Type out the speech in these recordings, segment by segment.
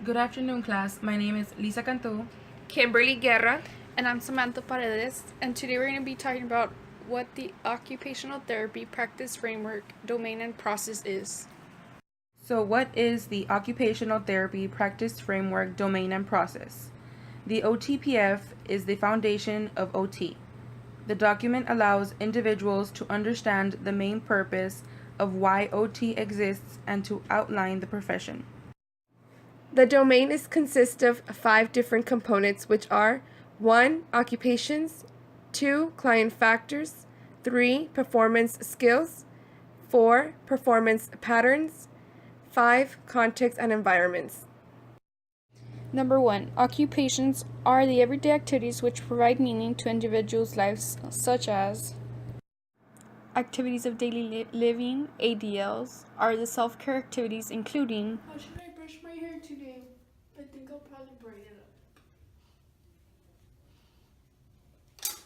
Good afternoon, class. My name is Lisa Cantu. Kimberly Guerra. And I'm Samantha Paredes, and today we're going to be talking about what the occupational therapy practice framework, domain, and process is. So, what is the Occupational Therapy Practice Framework Domain and Process? The OTPF is the foundation of OT. The document allows individuals to understand the main purpose of why OT exists and to outline the profession. The domain consists of 5 different components, which are 1. Occupations, 2. Client factors, 3. Performance skills, 4. Performance patterns, 5. Context and environments. Number 1. Occupations are the everyday activities which provide meaning to individuals' lives, such as activities of daily living. ADLs are the self-care activities including How should I brush my hair today? I think I'll probably braid it up.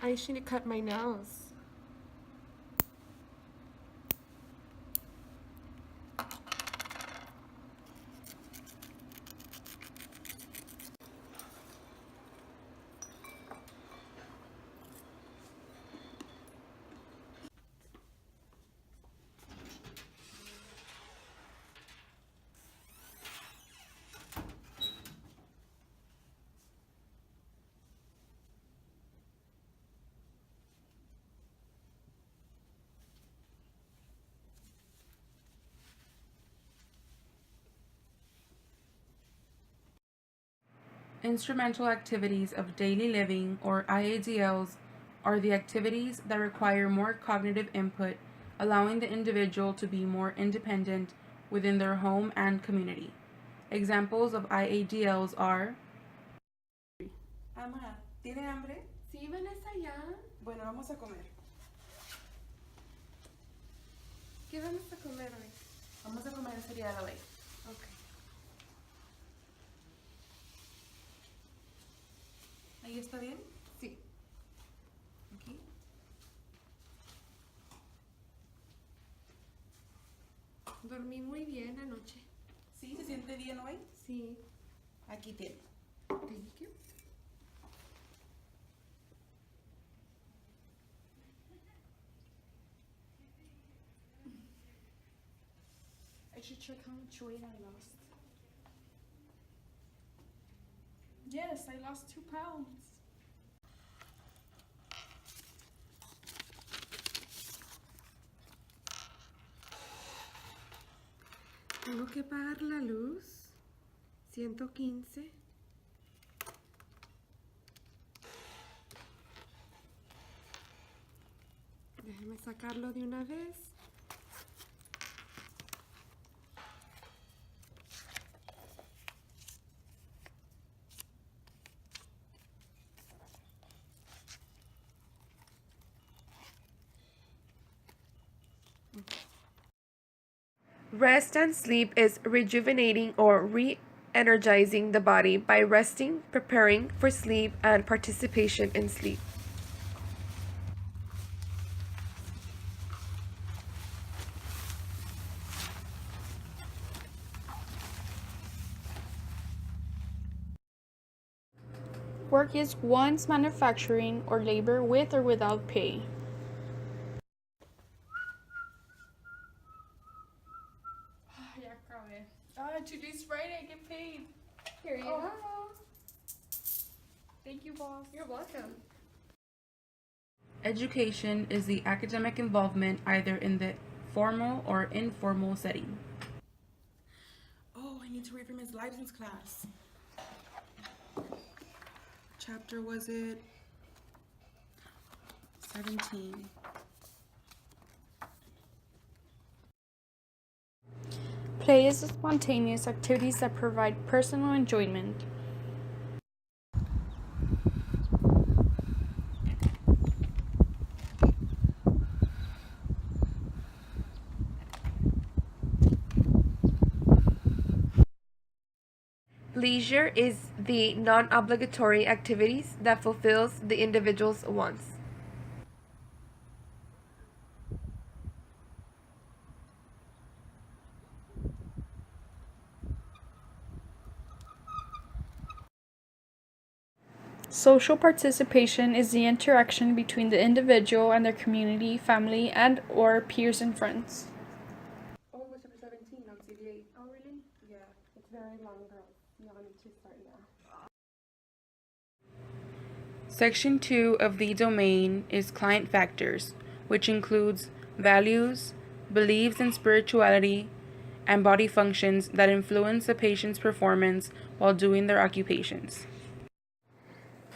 I should have cut my nose. Instrumental activities of daily living, or IADLs, are the activities that require more cognitive input, allowing the individual to be more independent within their home and community. Examples of IADLs are: Ama, ¿tiene hambre? Sí, Vanessa, ya. Bueno, vamos a comer. ¿Qué vamos a comer hoy? Vamos a comer cereal hoy. Okay. ¿Ahí está bien? Sí. Aquí. Dormí muy bien anoche. ¿Sí? ¿Se siente bien hoy? Sí. Aquí tiene. Thank you. I should check how much weight I lost. Yes, I lost 2 pounds. Tengo que pagar la luz. 115. Déjeme sacarlo de una vez. Rest and sleep is rejuvenating or re-energizing the body by resting, preparing for sleep, and participation in sleep. work is one's manufacturing or labor with or without pay. Ya acabé. Today's Friday, I get paid. Here you Oh, go. hello. Thank you, boss. You're welcome. Education is the academic involvement either in the formal or informal setting. Oh, I need to read from his license class. Chapter was it? 17. Play is the spontaneous activities that provide personal enjoyment. Leisure is the non-obligatory activities that fulfills the individual's wants. Social participation is the interaction between the individual and their community, family, and or peers and friends. Oh, it was chapter 17 on CDA. Oh, really? Yeah. It's very long, girl. You all need to start now. Section 2 of the domain is client factors, which includes values, beliefs and spirituality, and body functions that influence the patient's performance while doing their occupations.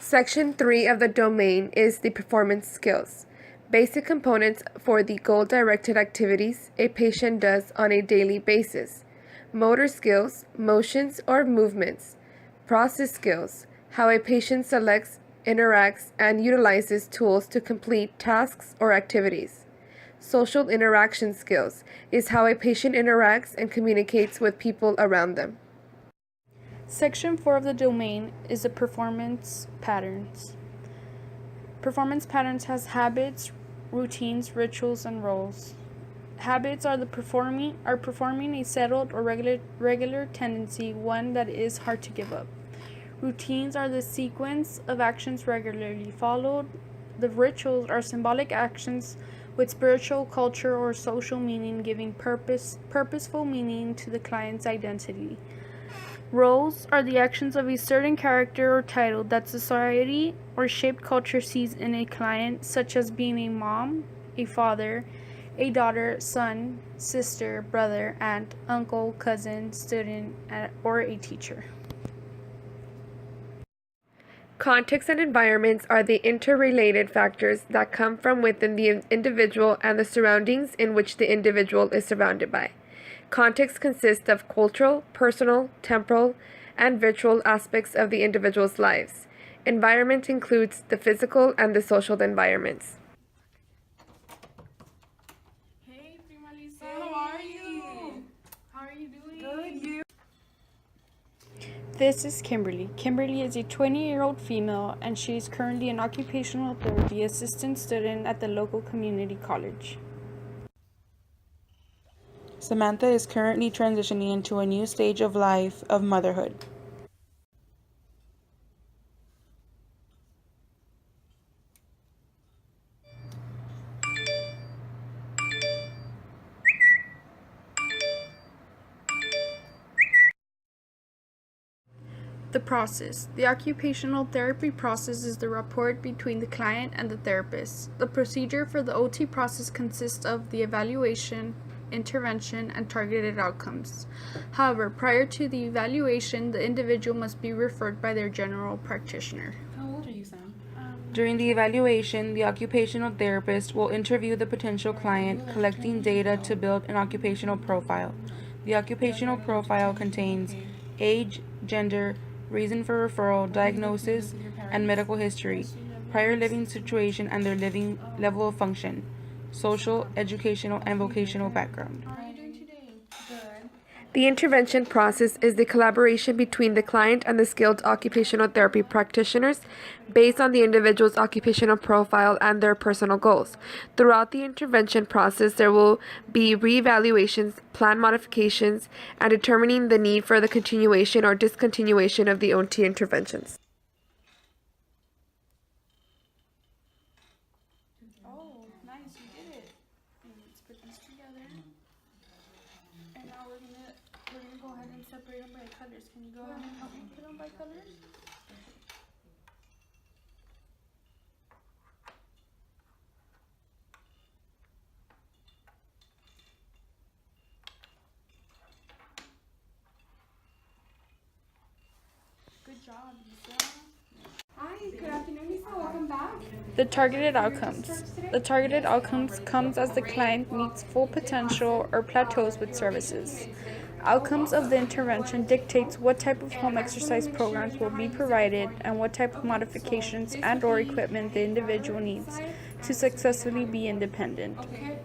Section 3 of the domain is the performance skills. Basic components for the goal-directed activities a patient does on a daily basis. Motor skills, motions or movements. Process skills, how a patient selects, interacts, and utilizes tools to complete tasks or activities. Social interaction skills is how a patient interacts and communicates with people around them. Section 4 of the domain is the performance patterns. Performance patterns has habits, routines, rituals, and roles. Habits are performing a settled or regular tendency, one that is hard to give up. Routines are the sequence of actions regularly followed. The rituals are symbolic actions with spiritual, culture, or social meaning, giving purposeful meaning to the client's identity. Roles are the actions of a certain character or title that society or shaped culture sees in a client, such as being a mom, a father, a daughter, son, sister, brother, aunt, uncle, cousin, student, or a teacher. Context and environments are the interrelated factors that come from within the individual and the surroundings in which the individual is surrounded by. Context consists of cultural, personal, temporal, and virtual aspects of the individual's lives. Environment includes the physical and the social environments. Hey, Prima Lisa, how are you? How are you doing? Good, you? This is Kimberly. Kimberly is a 20-year-old female, and she is currently an occupational therapy assistant student at the local community college. Samantha is currently transitioning into a new stage of life of motherhood. The process. The occupational therapy process is the rapport between the client and the therapist. The procedure for the OT process consists of the evaluation, intervention, and targeted outcomes. However, prior to the evaluation, the individual must be referred by their general practitioner. How old are you, Sam? During the evaluation, the occupational therapist will interview the potential client, collecting data to build an occupational profile. The occupational profile contains age, gender, reason for referral, diagnosis, and medical history, prior living situation and their living level of function, social, educational, and vocational background. How are you doing today? Good. The intervention process is the collaboration between the client and the skilled occupational therapy practitioners based on the individual's occupational profile and their personal goals. Throughout the intervention process, there will be reevaluations, plan modifications, and determining the need for the continuation or discontinuation of the OT interventions. Oh, nice, you did it. Let's put these together. And now we're gonna go ahead and separate them by colors. Can you go ahead and help me put them by colors? Good job, Lisa. Hi, good afternoon, Lisa. Welcome back. The targeted outcomes. The targeted outcomes comes as the client meets full potential or plateaus with services. Outcomes of the intervention dictates what type of home exercise programs will be provided and what type of modifications and or equipment the individual needs to successfully be independent. Okay,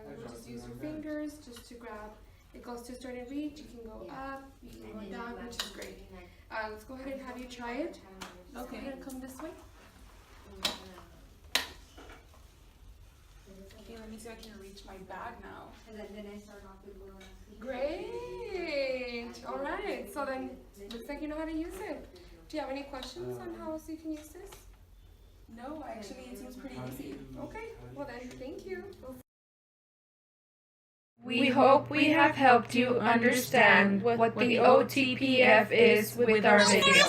you'll just use your fingers just to grab. It goes to a certain reach. You can go up, you can go down, which is great. Let's go ahead and have you try it. Let's go ahead and come this way. Okay, let me see if I can reach my bag now. Great. All right. So then, looks like you know how to use it. Do you have any questions on how else you can use this? No, actually, it seems pretty easy. Okay, well then, thank you. We hope we have helped you understand what the OTPF is with our video.